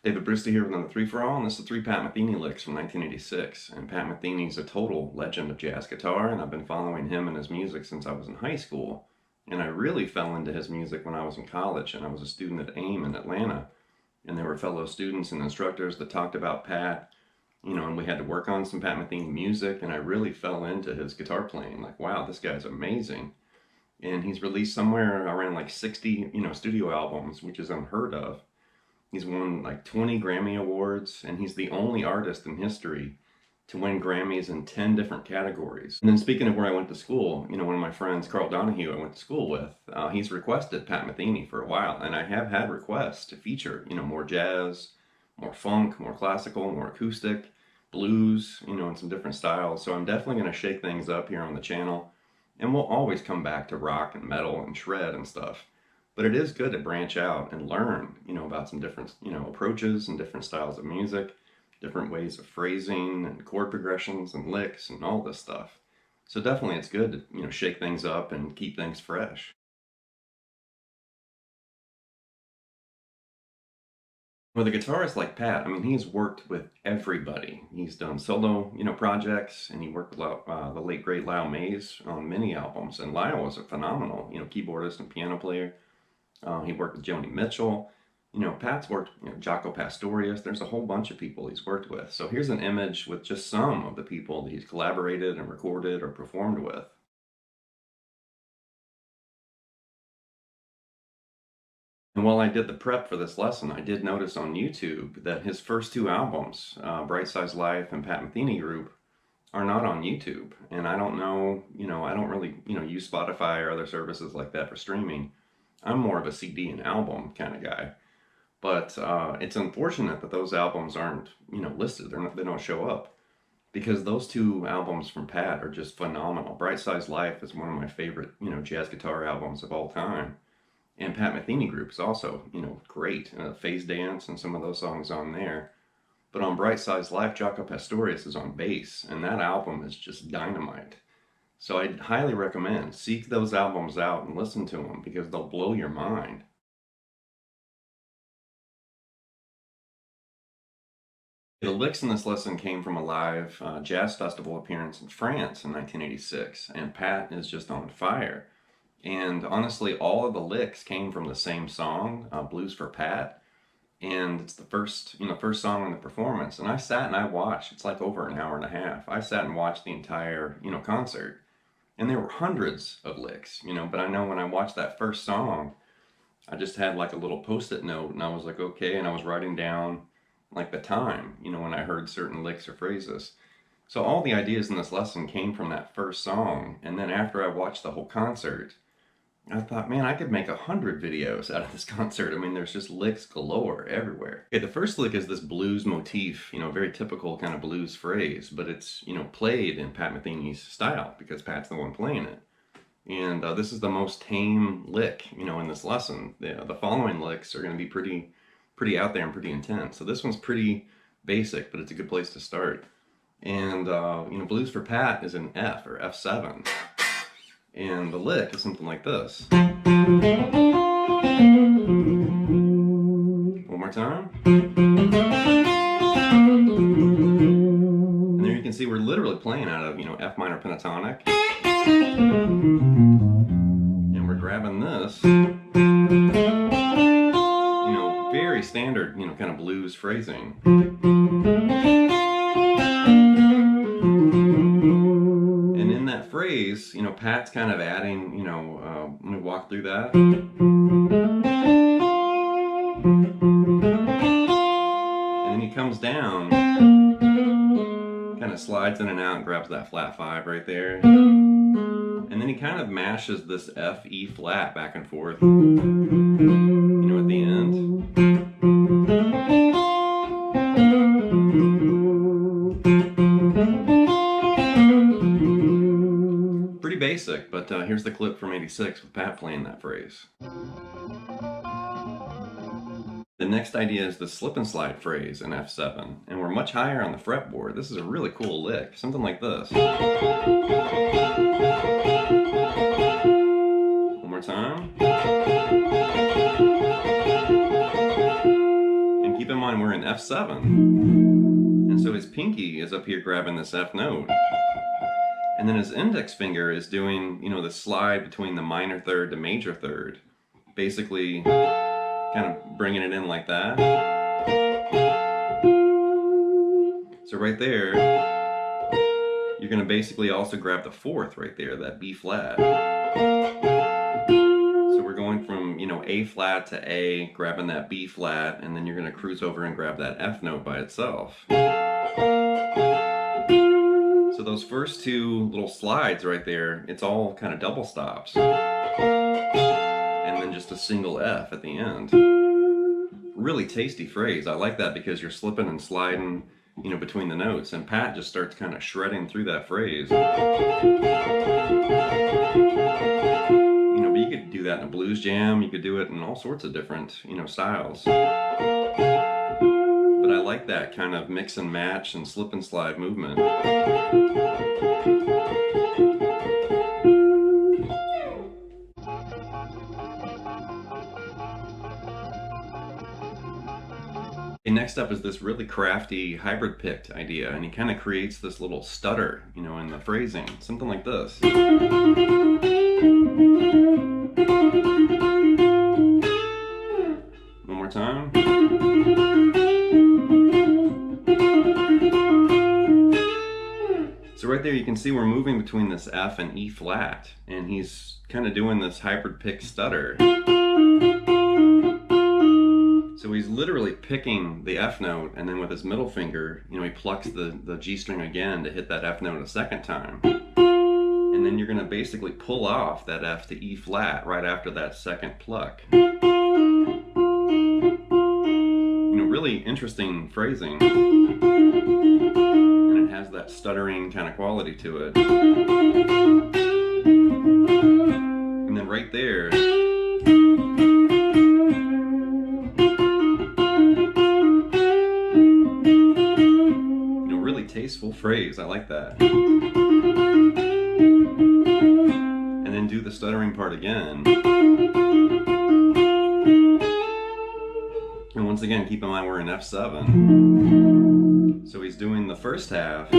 David Brewster here with another 3 for All, and this is 3 Pat Metheny Licks from 1986. And Pat Metheny's a total legend of jazz guitar, and I've been following him and his music since I was in high school. And I really fell into his music when I was in college, and I was a student at AIM in Atlanta. And there were fellow students and instructors that talked about Pat, and we had to work on some Pat Metheny music, and I really fell into his guitar playing. Like, wow, this guy's amazing. And he's released somewhere around like 60, studio albums, which is unheard of. He's won like 20 Grammy Awards, and he's the only artist in history to win Grammys in 10 different categories. And then speaking of where I went to school, one of my friends, Carl Donahue, I went to school with, he's requested Pat Metheny for a while, and I have had requests to feature, more jazz, more funk, more classical, more acoustic, blues, and some different styles. So I'm definitely going to shake things up here on the channel, and we'll always come back to rock and metal and shred and stuff. But it is good to branch out and learn, about some different, approaches and different styles of music, different ways of phrasing and chord progressions and licks and all this stuff. So definitely it's good to, shake things up and keep things fresh. With a guitarist like Pat, he's worked with everybody. He's done solo, projects, and he worked with the late great Lyle Mays on many albums. And Lyle was a phenomenal, keyboardist and piano player. He worked with Joni Mitchell. Pat's worked with Jaco Pastorius. There's a whole bunch of people he's worked with. So here's an image with just some of the people that he's collaborated and recorded or performed with. And while I did the prep for this lesson, I did notice on YouTube that his first 2 albums, Bright Size Life and Pat Metheny Group, are not on YouTube. And I don't know, I don't really, use Spotify or other services like that for streaming. I'm more of a CD and album kind of guy. But it's unfortunate that those albums aren't, listed. They don't show up. Because those 2 albums from Pat are just phenomenal. Bright Size Life is one of my favorite, jazz guitar albums of all time. And Pat Metheny Group is also, great. Phase Dance and some of those songs on there. But on Bright Size Life, Jaco Pastorius is on bass. And that album is just dynamite. So I'd highly recommend seek those albums out and listen to them because they'll blow your mind. The licks in this lesson came from a live jazz festival appearance in France in 1986, and Pat is just on fire. And honestly, all of the licks came from the same song, Blues for Pat, and it's the first song in the performance. And I sat and I watched. It's like over an hour and a half. I sat and watched the entire concert. And there were hundreds of licks, but I know when I watched that first song, I just had like a little post-it note, and I was like, okay, and I was writing down like the time, when I heard certain licks or phrases. So all the ideas in this lesson came from that first song, and then after I watched the whole concert, I thought, man, I could make 100 videos out of this concert. There's just licks galore everywhere. Okay, the first lick is this blues motif, very typical kind of blues phrase, but it's, played in Pat Metheny's style because Pat's the one playing it. And this is the most tame lick, in this lesson. The following licks are going to be pretty out there and pretty intense. So this one's pretty basic, but it's a good place to start. And, Blues for Pat is an F or F7. And the lick is something like this. One more time. And there you can see we're literally playing out of, F minor pentatonic. And we're grabbing this, very standard, kind of blues phrasing. And in that phrase, Pat's kind of adding, let me walk through that. And then he comes down, kind of slides in and out and grabs that flat 5 right there. And then he kind of mashes this F, E flat back and forth, at the end. Pretty basic, but here's the clip from '86 with Pat playing that phrase. The next idea is the slip and slide phrase in F7, and we're much higher on the fretboard. This is a really cool lick, something like this. One more time. And keep in mind we're in F7. And so his pinky is up here grabbing this F note. And then his index finger is doing, the slide between the minor third to major third. Basically, kind of bringing it in like that. So right there, you're going to basically also grab the fourth right there, that B flat. So we're going from, A flat to A, grabbing that B flat, and then you're going to cruise over and grab that F note by itself. So those first two little slides right there, it's all kind of double stops. And then just a single F at the end. Really tasty phrase. I like that because you're slipping and sliding, between the notes, and Pat just starts kind of shredding through that phrase. But you could do that in a blues jam, you could do it in all sorts of different, styles. But I like that kind of mix and match and slip and slide movement. And next up is this really crafty hybrid picked idea, and he kind of creates this little stutter, in the phrasing, something like this. One more time. So right there you can see we're moving between this F and E flat, and he's kind of doing this hybrid pick stutter. So he's literally picking the F note, and then with his middle finger, he plucks the G string again to hit that F note a second time. And then you're going to basically pull off that F to E flat right after that second pluck. Really interesting phrasing. And it has that stuttering kind of quality to it. And then right there, really tasteful phrase. I like that. And then do the stuttering part again. And once again, keep in mind we're in F7. So he's doing the first half.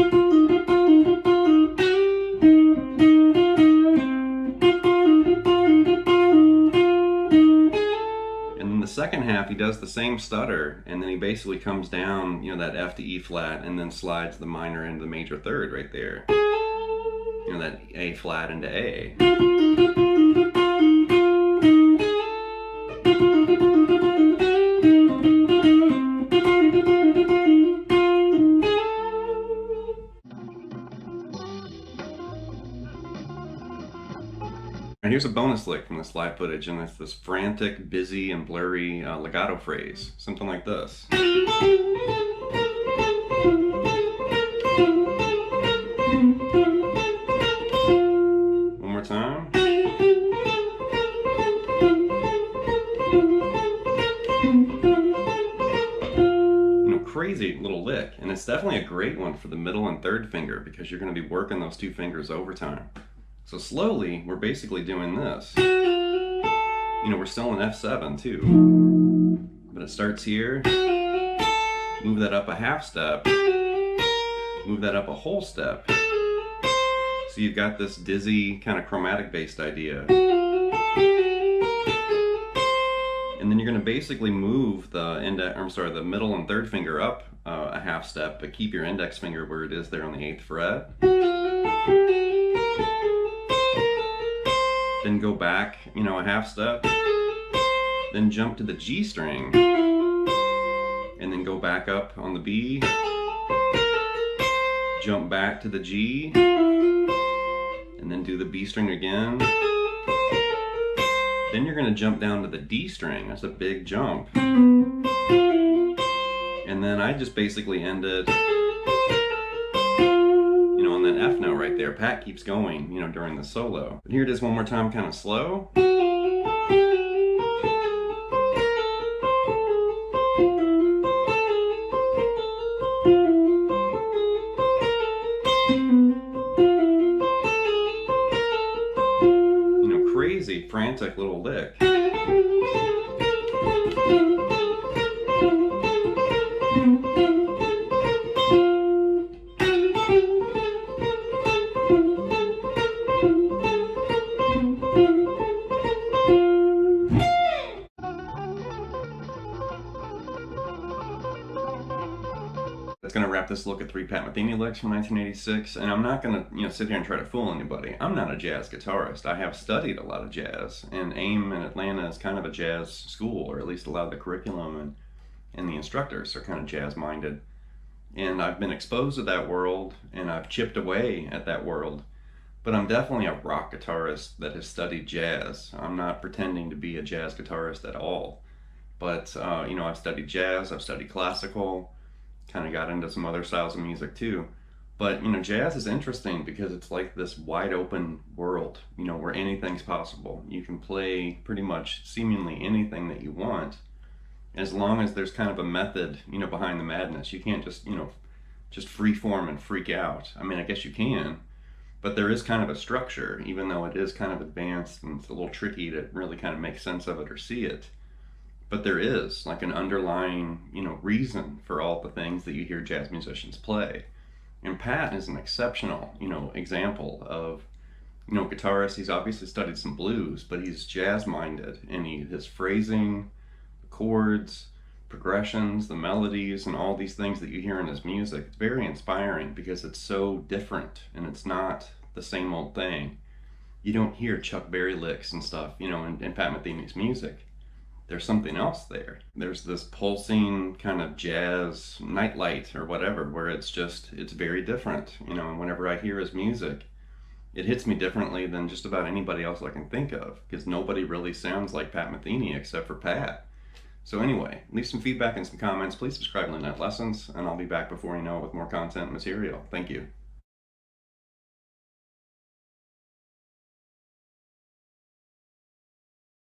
The second half he does the same stutter, and then he basically comes down, that F to E flat, and then slides the minor into the major third right there. That A flat into A. And here's a bonus lick from this live footage, and it's this frantic, busy, and blurry legato phrase. Something like this. One more time. Crazy little lick, and it's definitely a great one for the middle and third finger because you're going to be working those two fingers over time. So slowly, we're basically doing this. We're still in F7 too. But it starts here, move that up a half step, move that up a whole step. So you've got this dizzy, kind of chromatic based idea. And then you're going to basically move the middle and third finger up a half step, but keep your index finger where it is there on the 8th fret. Then go back, a half step. Then jump to the G string. And then go back up on the B. Jump back to the G. And then do the B string again. Then you're going to jump down to the D string. That's a big jump. And then I just basically ended, on that F note right there. Pat keeps going, during the solo. But here it is one more time, kind of slow. Crazy, frantic little lick. wrap this look at 3 Pat Metheny Licks from 1986, and I'm not going to sit here and try to fool anybody. I'm not a jazz guitarist. I have studied a lot of jazz, and AIM in Atlanta is kind of a jazz school, or at least a lot of the curriculum and the instructors are kind of jazz-minded. And I've been exposed to that world, and I've chipped away at that world. But I'm definitely a rock guitarist that has studied jazz. I'm not pretending to be a jazz guitarist at all. But, I've studied jazz, I've studied classical, kind of got into some other styles of music too. But, jazz is interesting because it's like this wide open world, where anything's possible. You can play pretty much seemingly anything that you want, as long as there's kind of a method, behind the madness. You can't just free form and freak out. I mean, I guess you can, but there is kind of a structure, even though it is kind of advanced and it's a little tricky to really kind of make sense of it or see it. But there is like an underlying, reason for all the things that you hear jazz musicians play. And Pat is an exceptional, example of, guitarist. He's obviously studied some blues, but he's jazz-minded, and his phrasing, chords, progressions, the melodies, and all these things that you hear in his music, it's very inspiring because it's so different and it's not the same old thing. You don't hear Chuck Berry licks and stuff, in Pat Metheny's music. There's something else there. There's this pulsing kind of jazz nightlight or whatever, where it's very different, and whenever I hear his music, it hits me differently than just about anybody else I can think of, because nobody really sounds like Pat Metheny except for Pat. So anyway, leave some feedback and some comments. Please subscribe to Late Night Lessons, and I'll be back before you know it with more content and material. Thank you.